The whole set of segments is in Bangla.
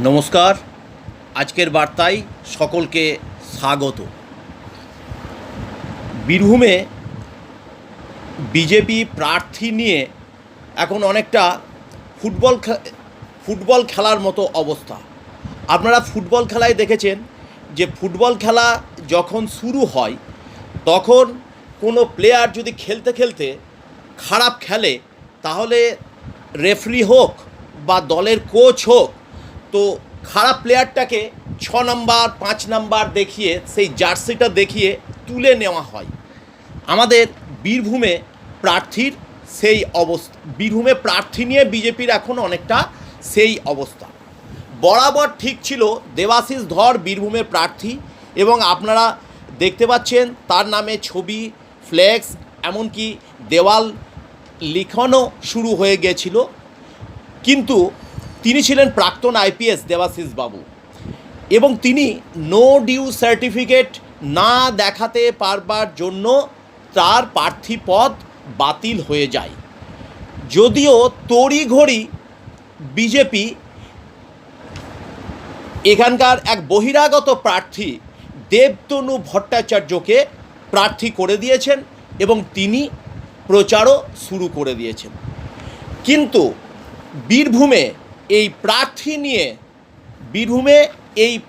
নমস্কার। আজকের বার্তায় সকলকে স্বাগত। বীরভূমে বিজেপি প্রার্থী নিয়ে এখন অনেকটা ফুটবল খেলার মতো অবস্থা। আপনারা ফুটবল খেলায় দেখেছেন যে ফুটবল খেলা যখন শুরু হয় তখন কোনো প্লেয়ার যদি খেলতে খেলতে খারাপ খেলে তাহলে রেফারি হোক বা দলের কোচ হোক, তো খারাপ প্লেয়ারটাকে 6 নাম্বার 5 নাম্বার দেখিয়ে সেই জার্সিটা দেখিয়ে তুলে নেওয়া হয়। আমাদের বীরভূমে প্রার্থীর সেই অবস্থা, বীরভূমে প্রার্থী নিয়ে বিজেপির এখন অনেকটা সেই অবস্থা। বরাবর ঠিক ছিল দেবাশিস ধর বীরভূমের প্রার্থী, এবং আপনারা দেখতে পাচ্ছেন তার নামে ছবি, ফ্লেক্স, এমনকি দেওয়াল লিখনও শুরু হয়ে গেছিল। কিন্তু তিনি ছিলেন প্রাক্তন আইপিএস দেবাশিস বাবু, এবং তিনি নো ডিউ সার্টিফিকেট না দেখাতে পারবার জন্য তার প্রার্থী পদ বাতিল হয়ে যায়। যদিও তড়িঘড়ি বিজেপি এখানকার এক বহিরাগত প্রার্থী দেবতনু ভট্টাচার্যকে প্রার্থী করে দিয়েছেন এবং তিনি প্রচারও শুরু করে দিয়েছেন। কিন্তু বীরভূমে এই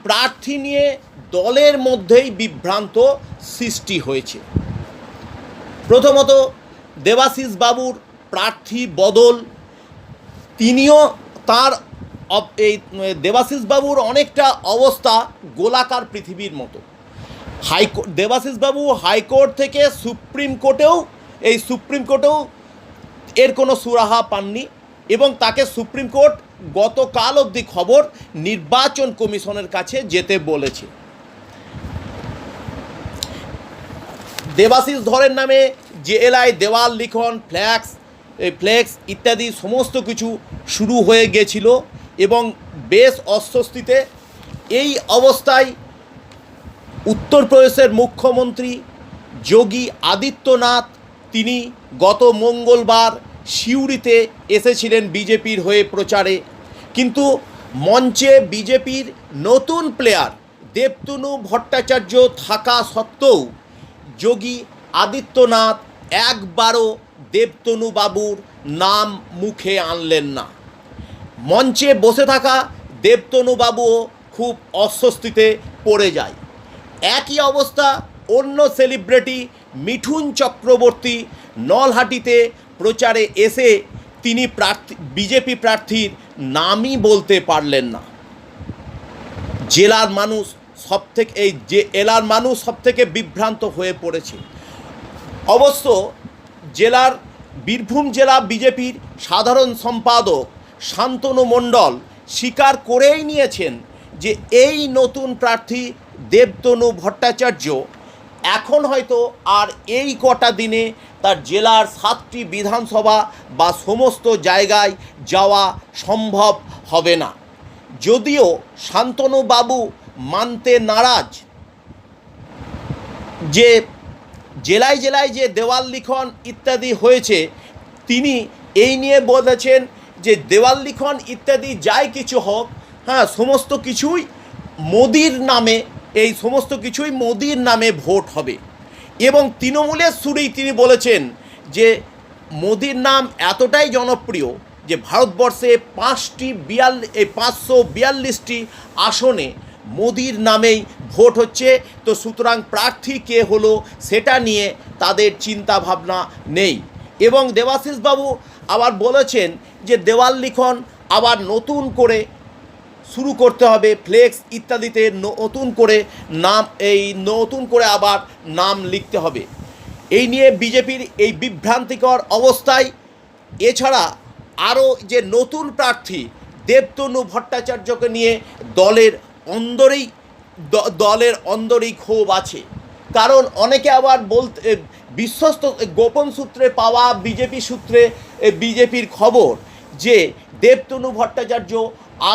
প্রার্থী নিয়ে দলের মধ্যেই বিভ্রান্ত সৃষ্টি হয়েছে। প্রথমত দেবাশিস বাবুর প্রার্থী বদল, তিনিও তার দেবাশিস বাবুর অনেকটা অবস্থা গোলাকার পৃথিবীর মতো। দেবাশিস বাবু হাইকোর্ট থেকে সুপ্রিম কোর্টেও এর কোনো সুরাহা পাননি, এবং তাকে সুপ্রিম কোর্ট গতকাল অবধি খবর নির্বাচন কমিশনের কাছে যেতে বলেছে। দেবাশিস ধরের নামে জেএলআই দেওয়াল লিখন, ফ্লেক্স ইত্যাদি সমস্ত কিছু শুরু হয়ে গেছিল এবং বেশ অস্বস্তিতে। এই অবস্থায় উত্তরপ্রদেশের মুখ্যমন্ত্রী যোগী আদিত্যনাথ তিনি গত মঙ্গলবার সিউড়িতে এসেছিলেন বিজেপির হয়ে প্রচারে, কিন্তু মঞ্চে বিজেপির নতুন প্লেয়ার দেবতনু ভট্টাচার্য থাকা সত্ত্বেও যোগী আদিত্যনাথ একবারও দেবতনু বাবুর নাম মুখে আনলেন না। মঞ্চে বসে থাকা দেবতনু বাবুও খুব অস্বস্তিতে পড়ে যায়। একই অবস্থা অন্য সেলিব্রিটি মিঠুন চক্রবর্তী নলহাটিতে প্রচারে এসে তিনি বিজেপি প্রার্থীর নামই বলতে পারলেন না। জেলার মানুষ সবথেকে বিভ্রান্ত হয়ে পড়েছে। অবশ্য বীরভূম জেলা বিজেপির সাধারণ সম্পাদক শান্তনু মণ্ডল স্বীকার করেই নিয়েছেন যে এই নতুন প্রার্থী দেবতনু ভট্টাচার্য এখন হয়তো আর এই কটা দিনে তার জেলার 7টি বিধানসভা বা সমস্ত জায়গায় যাওয়া সম্ভব হবে না। যদিও শান্তনু বাবু মানতে নারাজ যে জেলায় যে দেওয়াল লিখন ইত্যাদি হয়েছে, তিনি এই নিয়ে বলেছেন যে দেওয়াল লিখন ইত্যাদি যাই কিছু হোক, সমস্ত কিছুই মোদির নামে ভোট হবে। এবং তৃণমূলের সুরেই তিনি বলেছেন যে মোদির নাম এতটাই জনপ্রিয় যে ভারতবর্ষে 542টি আসনে মোদির নামেই ভোট হচ্ছে। তো সুতরাং প্রার্থী কে হলো সেটা নিয়ে তাদের চিন্তা ভাবনা নেই। এবং দেবাশিস বাবু আবার বলেছেন যে দেওয়াল লিখন আবার নতুন করে শুরু করতে হবে, ফ্লেক্স ইত্যাদিতে নতুন করে আবার নাম লিখতে হবে। এই নিয়ে বিজেপির এই বিভ্রান্তিকর অবস্থায় এছাড়া আরও যে নতুন প্রার্থী দেবতনু ভট্টাচার্যকে নিয়ে দলের অন্দরেই ক্ষোভ আছে। কারণ অনেকে আবার বিশ্বস্ত গোপন সূত্রে পাওয়া বিজেপির খবর যে দেবতনু ভট্টাচার্য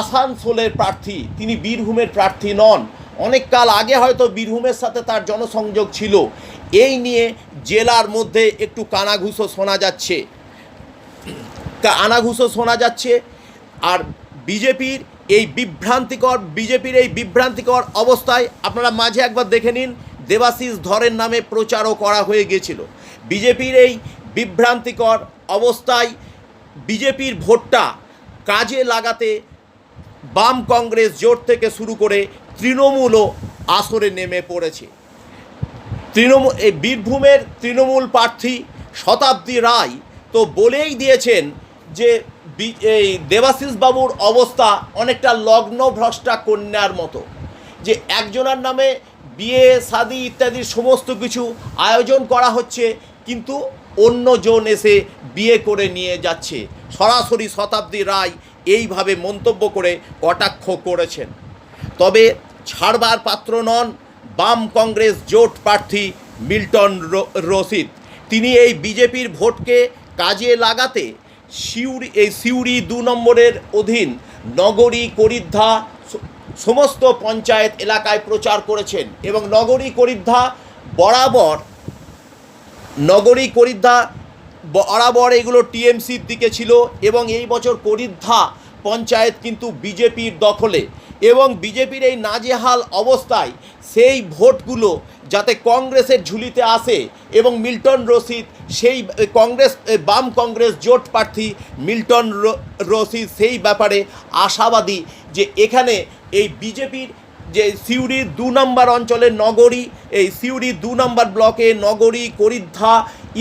আসানসোলের প্রার্থী, তিনি বীরভূমের প্রার্থী নন। অনেক কাল আগে হয়তো বীরভূমের সাথে তার জনসংযোগ ছিল। এই নিয়ে জেলার মধ্যে একটু কানাঘুষো শোনা যাচ্ছে। আর বিজেপির এই বিভ্রান্তিকর বিজেপির এই বিভ্রান্তিকর অবস্থায় আপনারা মাঝে একবার দেখে নিন, দেবাশিস ধরের নামে প্রচারও করা হয়ে গিয়েছিল। বিজেপির এই বিভ্রান্তিকর অবস্থায় বিজেপির ভোটটা কাজে লাগাতে বাম কংগ্রেস জোট থেকে শুরু করে তৃণমূলও আসরে নেমে পড়েছে। এই বীরভূমের তৃণমূল প্রার্থী শতাব্দী রায় তো বলেই দিয়েছেন যে এই দেবাশিস বাবুর অবস্থা অনেকটা লগ্নভ্রষ্টা কন্যার মতো, যে একজনের নামে বিয়ে শাদি ইত্যাদি সমস্ত কিছু আয়োজন করা হচ্ছে, কিন্তু অন্যজন এসে বিয়ে করে নিয়ে যাচ্ছে। সরাসরি শতাব্দী রায় এইভাবে মন্তব্য করে কটাক্ষ করেছেন। তবে ছাড়বার পাত্র নন বাম কংগ্রেস জোট প্রার্থী মিল্টন রশিদ। তিনি এই বিজেপির ভোটকে কাজে লাগাতে সিউড়ি 2 নম্বরের অধীন নগরী করিদ্ধা সমস্ত পঞ্চায়েত এলাকায় প্রচার করেছেন এবং নগরী করিদ্ধা বরাবর এগুলো টিএমসির দিকে ছিল এবং এই বছর করিদ্ধা পঞ্চায়েত কিন্তু বিজেপির দখলে, এবং বিজেপির এই নাজেহাল অবস্থায় সেই ভোটগুলো যাতে কংগ্রেসের ঝুলিতে আসে এবং মিল্টন রশিদ সেই বাম কংগ্রেস জোট প্রার্থী মিল্টন রশিদ সেই ব্যাপারে আশাবাদী যে এখানে এই বিজেপির যে সিউড়ির 2 নম্বর অঞ্চলের নগরী, এই সিউড়ি 2 নম্বর ব্লকে নগরী করিদ্ধা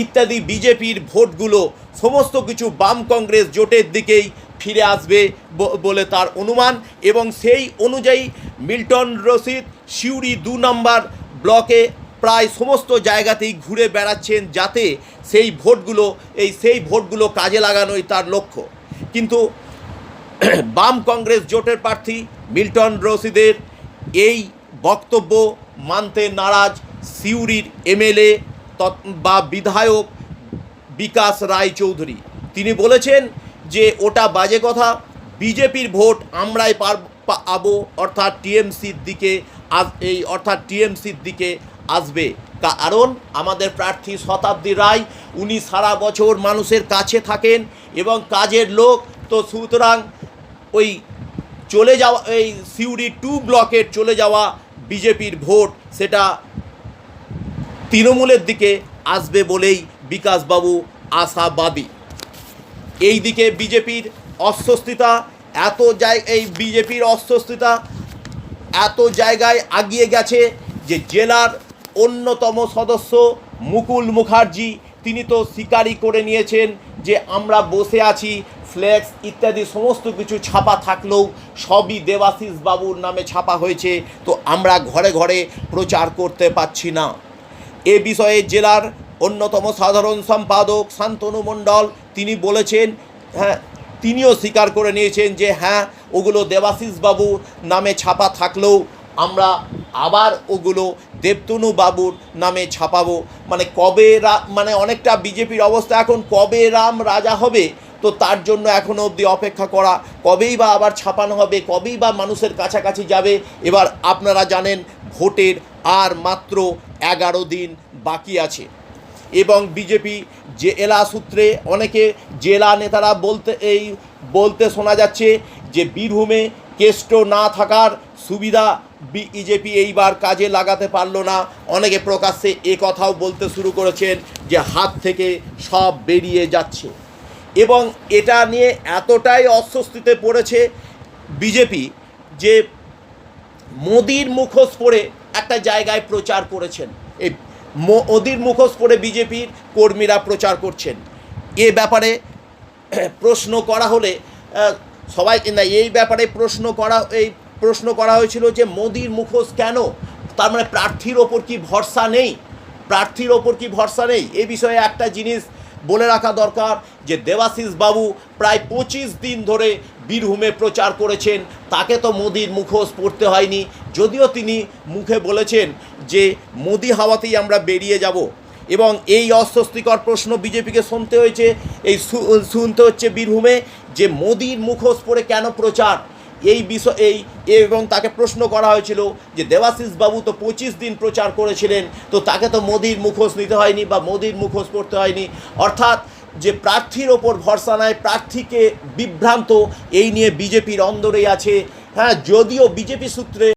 ইত্যাদি বিজেপির ভোটগুলো সমস্ত কিছু বাম কংগ্রেস জোটের দিকেই ফিরে আসবে বলে তার অনুমান, এবং সেই অনুযায়ী মিল্টন রশিদ সিউড়ি 2 নম্বর ব্লকে প্রায় সমস্ত জায়গাতেই ঘুরে বেড়াচ্ছেন যাতে সেই ভোটগুলো কাজে লাগানোই তার লক্ষ্য। কিন্তু বাম কংগ্রেস জোটের প্রার্থী মিল্টন রশিদের এই বক্তব্য মানতে নারাজ সিউড়ির এমএলএ বা বিধায়ক বিকাশ রায় চৌধুরী। তিনি বলেছেন যে ওটা বাজে কথা, বিজেপির ভোট আমরাই পাবো, অর্থাৎ টিএমসির দিকে আসবে। কারণ আমাদের প্রার্থী শতাব্দী রায় উনি সারা বছর মানুষের কাছে থাকেন এবং কাজের লোক, তো সুতরাং ওই চলে যাওয়া এই সিউড়ি 2 ব্লকের চলে যাওয়া বিজেপির ভোট সেটা তৃণমূলের দিকে আসবে বলেই বিকাশবাবু আশাবাদী। এই দিকে বিজেপির অস্বস্তিতা এত জায়গায় আগিয়ে গেছে যে জেলার অন্যতম সদস্য মুকুল মুখার্জি তিনি তো স্বীকারই করে নিয়েছেন যে আমরা বসে আছি, ফ্লেক্স ইত্যাদি সমস্ত কিছু ছাপা থাকলেও সবই দেবাশিস বাবুর নামে ছাপা হয়েছে, তো আমরা ঘরে ঘরে প্রচার করতে পারছি না। এ বিষয়ে জেলার অন্যতম সাধারণ সম্পাদক শান্তনু মণ্ডল তিনি বলেছেন, তিনিও স্বীকার করে নিয়েছেন যে হ্যাঁ ওগুলো দেবাশিস বাবুর নামে ছাপা থাকলেও আমরা আবার ওগুলো দেবতনু বাবুর নামে ছাপাবো। মানে অনেকটা বিজেপির অবস্থা এখন কবে রাম রাজা হবে, তো তার জন্য এখনও অবধি অপেক্ষা করা, কবেই বা আবার ছাপানো হবে, কবেই বা মানুষের কাছাকাছি যাবে। এবার আপনারা জানেন ভোটের আর মাত্র 11 দিন বাকি আছে এবং বিজেপি জেলা সূত্রে অনেকে জেলা নেতারা বলতে শোনা যাচ্ছে যে বীরভূমে কেষ্ট না থাকার সুবিধা বিজেপি এইবার কাজে লাগাতে পারলো না। অনেকে প্রকাশ্যে কথাও বলতে শুরু করেছেন যে হাত থেকে সব বেরিয়ে যাচ্ছে, এবং এটা নিয়ে এতটাই অস্বস্তিতে পড়েছে বিজেপি যে মোদির মুখোশ পরে একটা জায়গায় প্রচার করেছেন। এই মোদির মুখোশ পরে বিজেপির কর্মীরা প্রচার করছেন। এ ব্যাপারে প্রশ্ন করা হলে সবাই না এই ব্যাপারে প্রশ্ন করা হয়েছিল যে মোদির মুখোশ কেন, তার মানে প্রার্থীর ওপর কি ভরসা নেই? এ বিষয়ে একটা জিনিস বলে রাখা দরকার যে দেবাশিস বাবু প্রায় 25 দিন ধরে বীরভূমে প্রচার করেছেন, তাকে তো মোদির মুখোশ পরতে হয়নি, যদিও তিনি মুখে বলেছেন যে মোদি হাওয়াতেই আমরা বেরিয়ে যাব। এবং এই অস্বস্তিকর প্রশ্ন বিজেপিকে শুনতে হচ্ছে বীরভূমে যে মোদির মুখোশ পরে কেন প্রচার, এবং তাকে প্রশ্ন করা হয়েছিল যে দেবাশিস বাবু তো 25 দিন প্রচার করেছিলেন, তো তাকে তো মোদির মুখোশ নিতে হয়নি বা মোদির মুখোশ পরতে হয়নি। অর্থাৎ যে প্রার্থীর ওপর ভরসা নাই, প্রার্থীকে বিভ্রান্ত, এই নিয়ে বিজেপির অন্দরেই আছে হ্যাঁ, যদিও বিজেপি সূত্রে